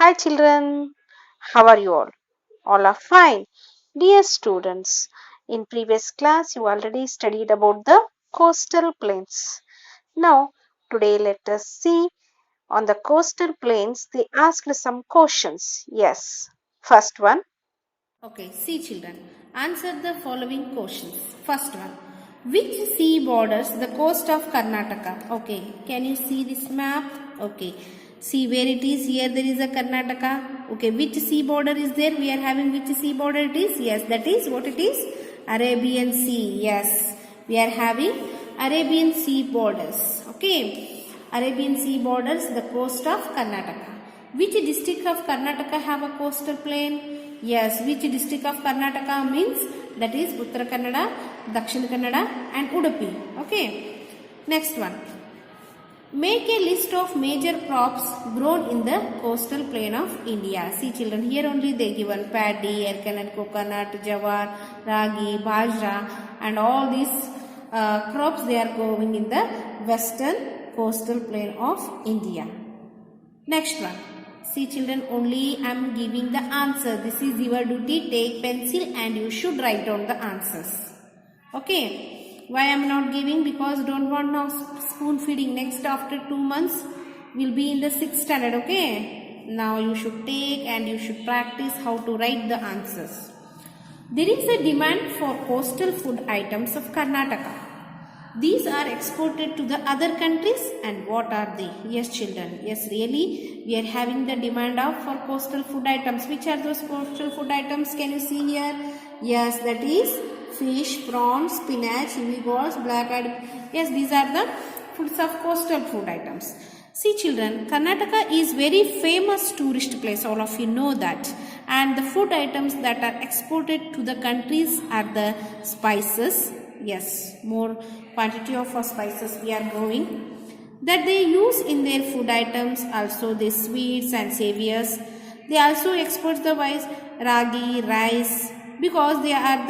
Hi children, how are you all? All are fine. Dear students, in previous class you already studied about the coastal plains. Now, today let us see on the coastal plains they asked some questions. Yes. First one. Okay, see children, answer the following questions. First one, which sea borders the coast of Karnataka? Okay, can you see this map? Okay, see where it is. Here there is a Karnataka. Okay, which sea border is there? We are having which sea border it is? Yes, that is what it is? Arabian Sea. Yes, we are having Arabian Sea borders. Okay, Arabian Sea borders the coast of Karnataka. Which district of Karnataka have a coastal plain? Yes, which district of Karnataka means that is Uttara Kannada, Dakshin Kannada and Udupi. Okay. Next one. Make a list of major crops grown in the coastal plain of India. See children, here only they given paddy, arecanut, coconut, jawar, ragi, bajra and all these crops they are growing in the western coastal plain of India. Next one. See children, only I am giving the answer. This is your duty. Take pencil and you should write down the answers. Okay. Why I am not giving? Because don't want now spoon feeding. Next after 2 months will be in the 6th standard. Okay. Now you should take and you should practice how to write the answers. There is a demand for coastal food items of Karnataka. These are exported to the other countries and what are they? Yes children, yes really we are having the demand of for coastal food items. Which are those coastal food items? Can you see here? Yes, that is fish, prawns, spinach, meatballs, black-eyed. Yes, these are the foods of coastal food items. See children, Karnataka is very famous tourist place, all of you know that. And the food items that are exported to the countries are the spices. Yes, more quantity of spices we are growing. That they use in their food items, also the sweets and savours. They also export the ragi, rice, because we are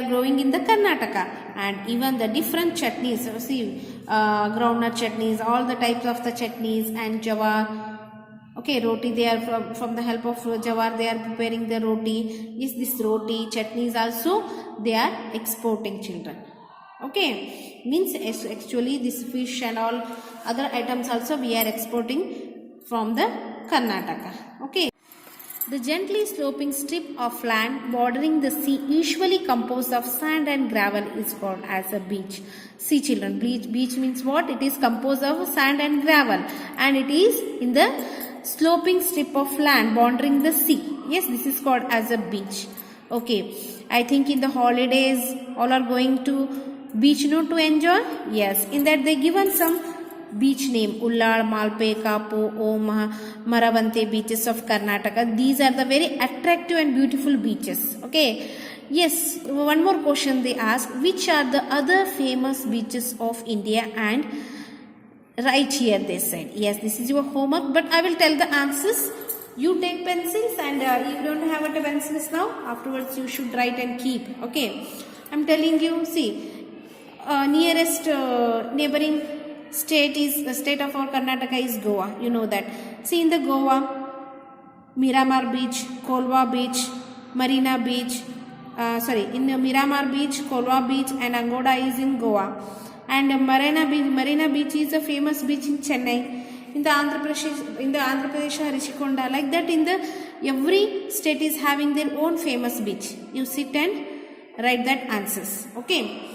growing in the Karnataka, and even the different chutneys. So see, groundnut chutneys, all the types of the chutneys and jawar. Okay, roti, they are from the help of jawar they are preparing the roti. Yes, this roti, chutneys also they are exporting children. Okay, means actually this fish and all other items also we are exporting from the Karnataka. Okay. The gently sloping strip of land bordering the sea, usually composed of sand and gravel, is called as a beach. See children, beach means what? It is composed of sand and gravel and it is in the sloping strip of land bordering the sea. Yes, this is called as a beach. Okay, I think in the holidays all are going to beach to enjoy. Yes, in that they given some beach name: Ullad, Malpe, Kapu, Om, Maravante beaches of Karnataka. These are the very attractive and beautiful beaches. Okay. Yes, one more question they ask: which are the other famous beaches of India? And right here they said. Yes, this is your homework, but I will tell the answers. You take pencils and if you don't have a pencils now, afterwards you should write and keep. Okay. I am telling you, see, nearest neighboring state is the state of our Karnataka is Goa. You know that. See in the Goa, Miramar Beach, Kolwa Beach, Marina Beach. In Miramar Beach, Kolwa Beach, and Angoda is in Goa. And Marina Beach is a famous beach in Chennai. In the Andhra Pradesh, Rishikonda. Like that, in the every state is having their own famous beach. You sit and write that answers. Okay.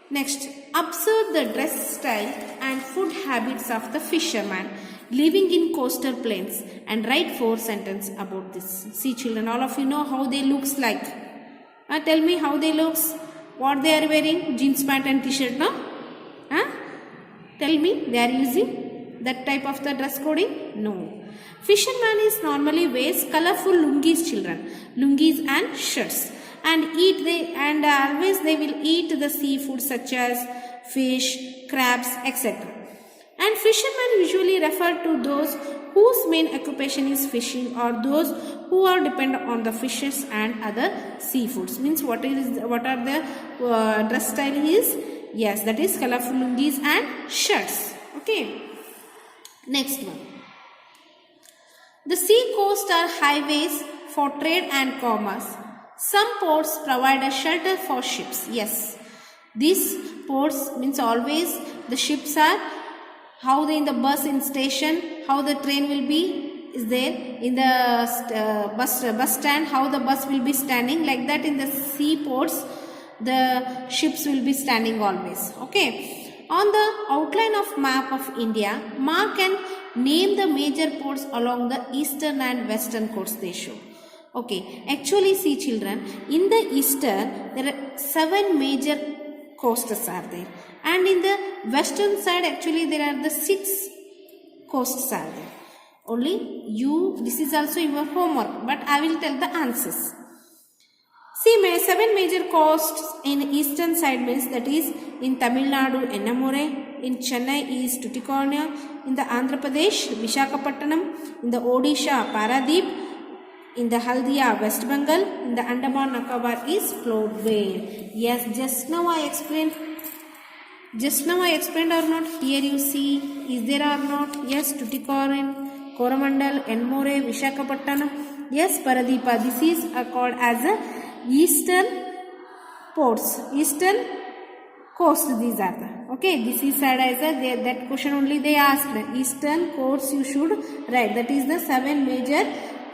Next, observe the dress style and food habits of the fisherman living in coastal plains and write 4 sentences about this. See children, all of you know how they looks like. Tell me how they looks. What they are wearing? Jeans pant and t-shirt, no? Tell me, they are using that type of the dress coding? No. Fisherman is normally wears colorful lungis children. Lungis and shirts. And always they will eat the seafood such as fish, crabs, etc. And fishermen usually refer to those whose main occupation is fishing or those who are dependent on the fishes and other seafoods. Means what are the dress style is? Yes, that is colorful lungis and shirts. Okay. Next one. The sea coasts are highways for trade and commerce. Some ports provide a shelter for ships. Yes, these ports means always the ships are how they in the bus in station, how the train will be is there in the bus stand, how the bus will be standing, like that in the seaports the ships will be standing always. Okay, on the outline of map of India, mark and name the major ports along the eastern and western coasts they show. Okay, actually see children, in the eastern there are 7 major coasts are there, and in the western side actually there are the 6 coasts are there. Only you, this is also your homework, but I will tell the answers. See, 7 major coasts in eastern side means, that is in Tamil Nadu, Ennamore, in Chennai is Tuticorin, in the Andhra Pradesh, Visakhapatnam, in the Odisha, Paradeep, in the Haldia, West Bengal, in the Andaman Nicobar is Port Vale. Yes, just now I explained or not? Here you see, is there or not? Yes, Tuticorin, Coromandel, Enmore, Visakhapatnam. Yes, Paradeepa. This is called as a eastern ports, eastern coast. These are the, okay, this is said as a, that question only they asked. Eastern coasts you should write. That is the 7 major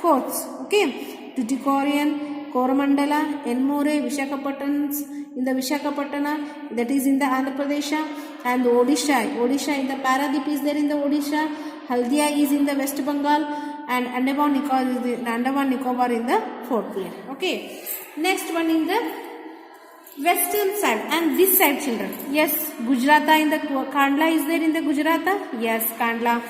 coasts. Okay, Tuticorin, Coromandela, Enmore, Visakhapatnam, in the Visakhapatnam, that is in the Andhra Pradesh, and Odisha in the Paradeep is there in the Odisha, Haldia is in the West Bengal, and Andaman Nicobar in the Port Blair. Okay, next one in the western side, and this side children. Yes, Gujarata in the Kandla is there in the Gujarata. Yes, Kandla.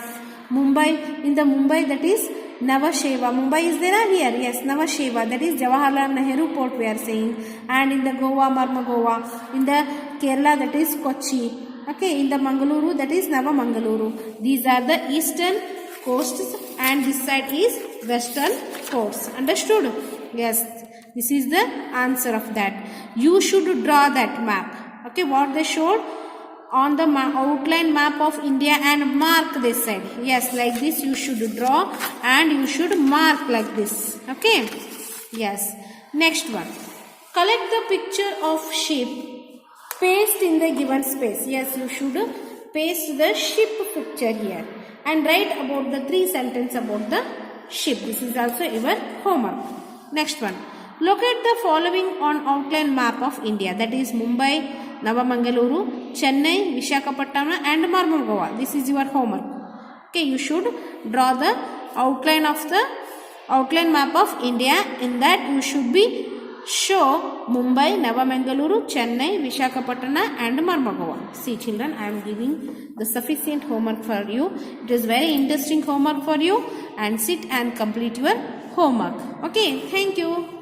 Mumbai, in the Mumbai, that is Navasheva. Mumbai is there here. Yes, Navasheva. That is Jawaharlal Nehru Port we are saying. And in the Goa, Marmagova. In the Kerala, that is Kochi. Okay, in the Mangaluru, that is Navamangaluru. These are the eastern coasts, and this side is western coasts. Understood? Yes, this is the answer of that. You should draw that map. Okay, what they showed on the outline map of India and mark this side. Yes, like this you should draw and you should mark like this. Okay. Yes. Next one. Collect the picture of ship. Paste in the given space. Yes, you should paste the ship picture here and write about the 3 sentences about the ship. This is also your homework. Next one. Locate the following on outline map of India. That is Mumbai, Navamangaluru, Chennai, Visakhapatnam and Marmagova. This is your homework. Okay, you should draw the outline map of India. In that you should be show Mumbai, Navamangaluru, Chennai, Visakhapatnam and Marmagova. See children, I am giving the sufficient homework for you. It is very interesting homework for you, and sit and complete your homework. Okay, thank you.